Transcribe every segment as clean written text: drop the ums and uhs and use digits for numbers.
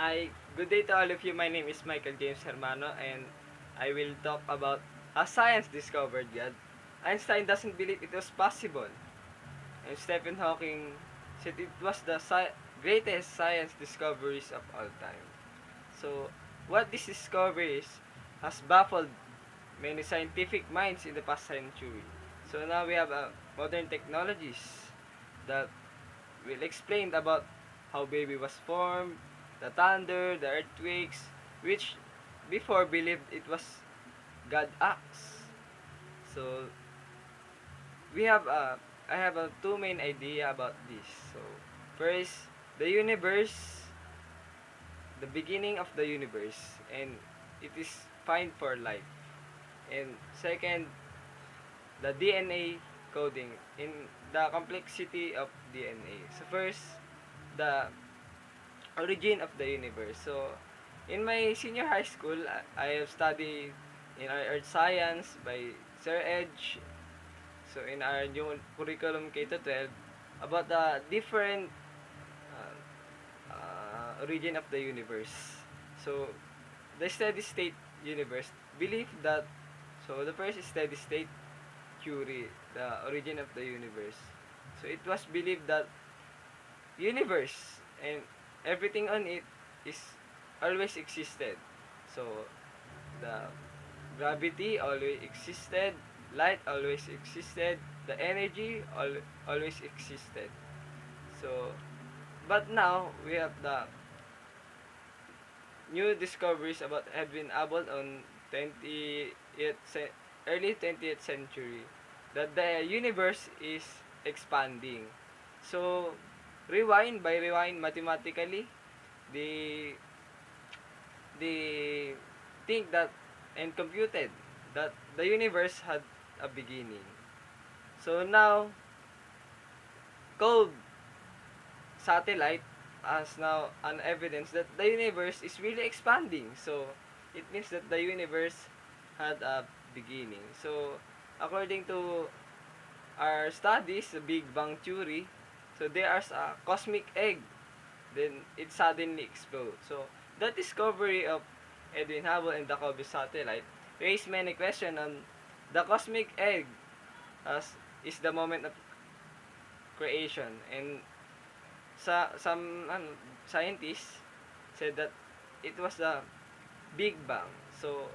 Good day to all of you. My name is Michael James Hermano, and I will talk about how science discovered God. Einstein doesn't believe it was possible, and Stephen Hawking said it was the greatest science discoveries of all time. So, what this discovery is has baffled many scientific minds in the past century. So now we have modern technologies that will explain about how baby was formed, the thunder, the earthquakes, which before believed it was God acts. So we have I have two main idea about this. So first, the universe, the beginning of the universe, and it is fine for life. And second, the DNA coding in the complexity of DNA. So first, the origin of the universe. So, in my senior high school, I have studied in our earth science by Sir Edge. So, in our new curriculum K to 12, about the different origin of the universe. So, the steady state universe believe that the first steady state theory, the origin of the universe. So, it was believed that universe and everything on it is always existed. So the gravity always existed, light always existed, the energy always existed. So but now we have the new discoveries about Edwin Abbott on 20th early 20th century that the universe is expanding. So rewind mathematically, they they think that and computed that the universe had a beginning. So now cold satellite has now an evidence that the universe is really expanding. So it means that the universe had a beginning. So according to our studies, the Big Bang Theory, so there's a cosmic egg, then it suddenly explodes. So the discovery of Edwin Hubble and the Kobe satellite raised many questions on the cosmic egg as is the moment of creation, and some scientists said that it was the Big Bang. So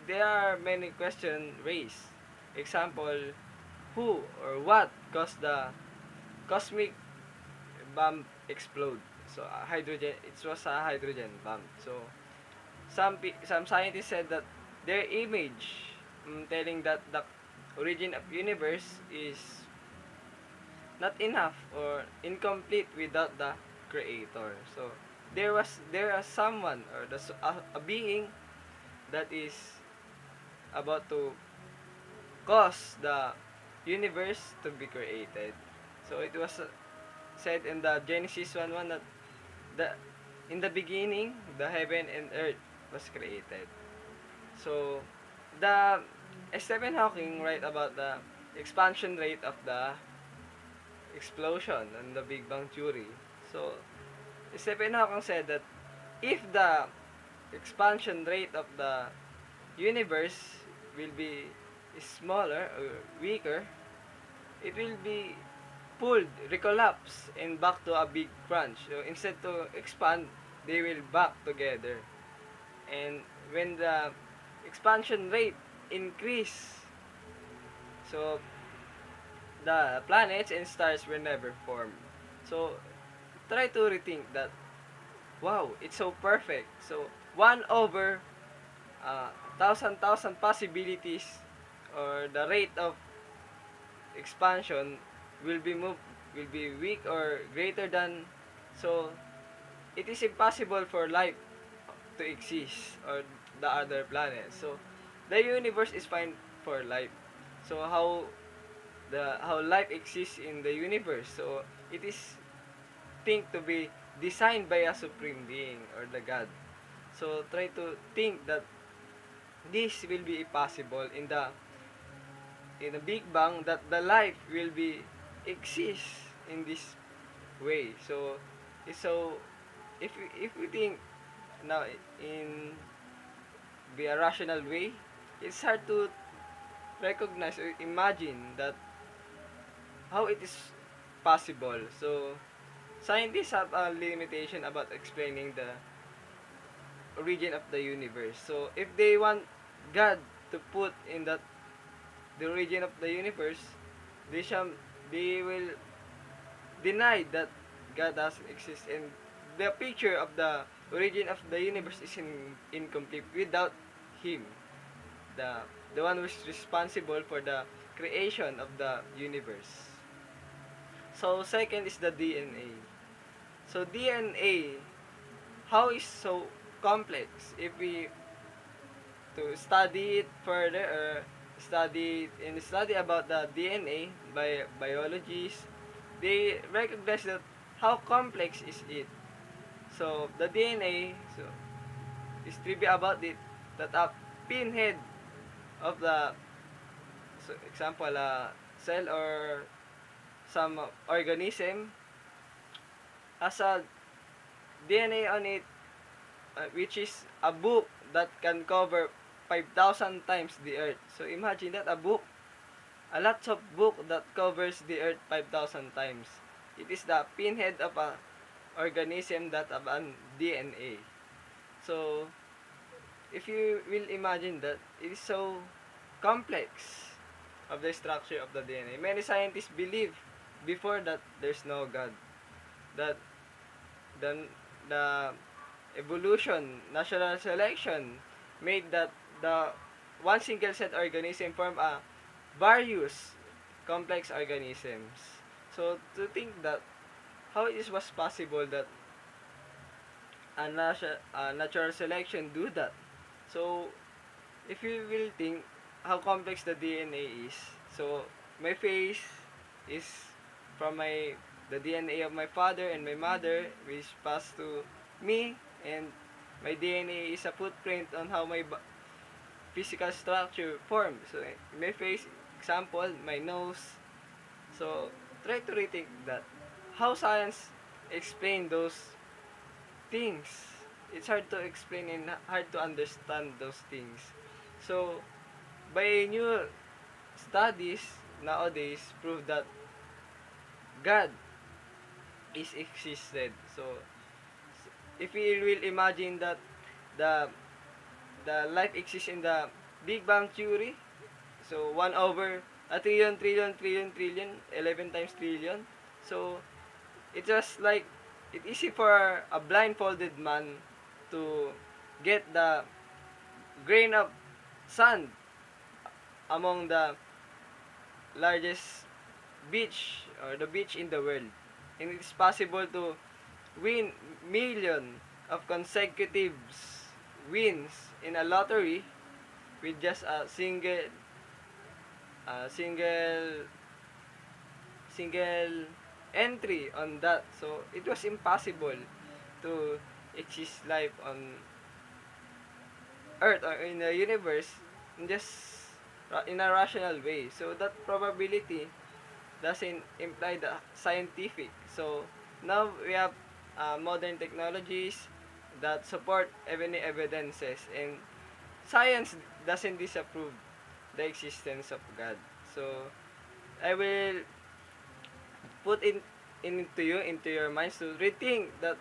there are many questions raised. Example, who or what caused the cosmic bomb explode? So hydrogen, it was a hydrogen bomb. So some scientists said that their image telling that the origin of universe is not enough or incomplete without the creator. So there is someone or a being that is about to cause the universe to be created. So it was said in the Genesis 1:1 that the in the beginning the heaven and earth was created. So the Stephen Hawking write about the expansion rate of the explosion and the Big Bang Theory. So Stephen Hawking said that if the expansion rate of the universe will be smaller or weaker, it will be pulled, recollapse, and back to a big crunch. So instead to expand, they will back together. And when the expansion rate increase, so the planets and stars will never form. So try to rethink that. Wow, it's so perfect. So 1 over thousand possibilities, or the rate of expansion will be weak or greater than, so it is impossible for life to exist or the other planets. So the universe is fine for life. So how life exists in the universe, so it is think to be designed by a supreme being or the God. So try to think that this will be possible in the Big Bang, that the life will be exist in this way. So it's so if we think now in be a rational way, it's hard to recognize or imagine that how it is possible. So scientists have a limitation about explaining the origin of the universe. So if they want God to put in that the origin of the universe, they shall they will deny that God doesn't exist, and the picture of the origin of the universe is incomplete without him, the the one who is responsible for the creation of the universe. So second is the DNA. So DNA, how is so complex if we to study it further or study about the DNA by biologists, they recognize that how complex is it. So the DNA, so is trivia about it that a pinhead of the, so example, cell or some organism has a DNA on it, which is a book that can cover 5,000 times the earth. So imagine that, a lot of book that covers the earth 5,000 times. It is the pinhead of a organism that have an DNA. So if you will imagine that it is so complex of the structure of the DNA. Many scientists believe before that there's no God. That the the evolution, natural selection made that the one single cell organism form a various complex organisms. So to think that how it was possible that a natural selection do that. So if you will think how complex the DNA is, so my face is from my the DNA of my father and my mother, which passed to me, and my DNA is a footprint on how my physical structure formed. So in my face, example, my nose. So try to rethink that. How science explain those things? It's hard to explain and hard to understand those things. So by new studies nowadays prove that God is existed. So if we will imagine that the the life exists in the Big Bang Theory, so 1 over a trillion, trillion, trillion, trillion, 11 times trillion. So it was like it easy for a blindfolded man to get the grain of sand among the largest beach or the beach in the world. And it's possible to win million of consecutive wins in a lottery with just a single entry on that. So it was impossible to exist life on Earth or in the universe in just in a rational way. So that probability doesn't imply the scientific. So now we have modern technologies that support any evidences, and science doesn't disapprove the existence of God. So I will put into you into your minds to rethink that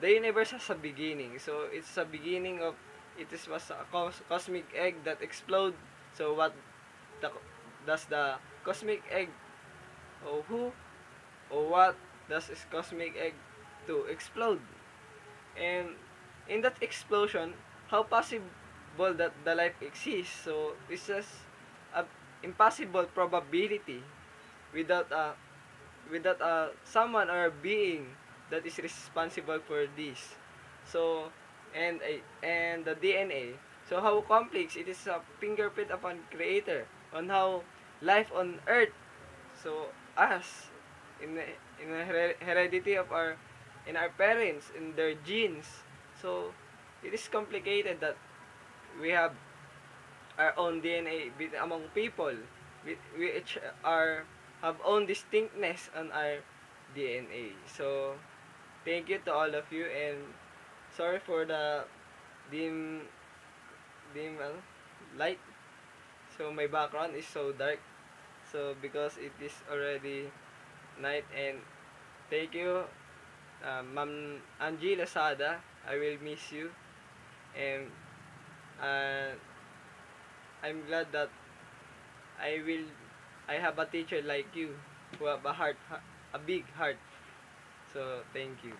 the universe has a beginning. So it's a beginning of was a cosmic egg that explode. So what the, does the cosmic egg, or who or what does this cosmic egg to explode? And in that explosion, how possible that the life exists? So it's just a impossible probability without someone or a being that is responsible for this. So and the DNA. So how complex it is, a fingerprint of a creator on how life on Earth. So us in the heredity of our in our parents in their genes. So it is complicated that we have our own DNA among people. We each are have own distinctness on our DNA. So thank you to all of you, and sorry for the dim dim light. So my background is so dark. So because it is already night, and thank you, Ma'am Angie Lasada. I will miss you, and uh, I'm glad that I will I have a teacher like you who have a big heart. So thank you.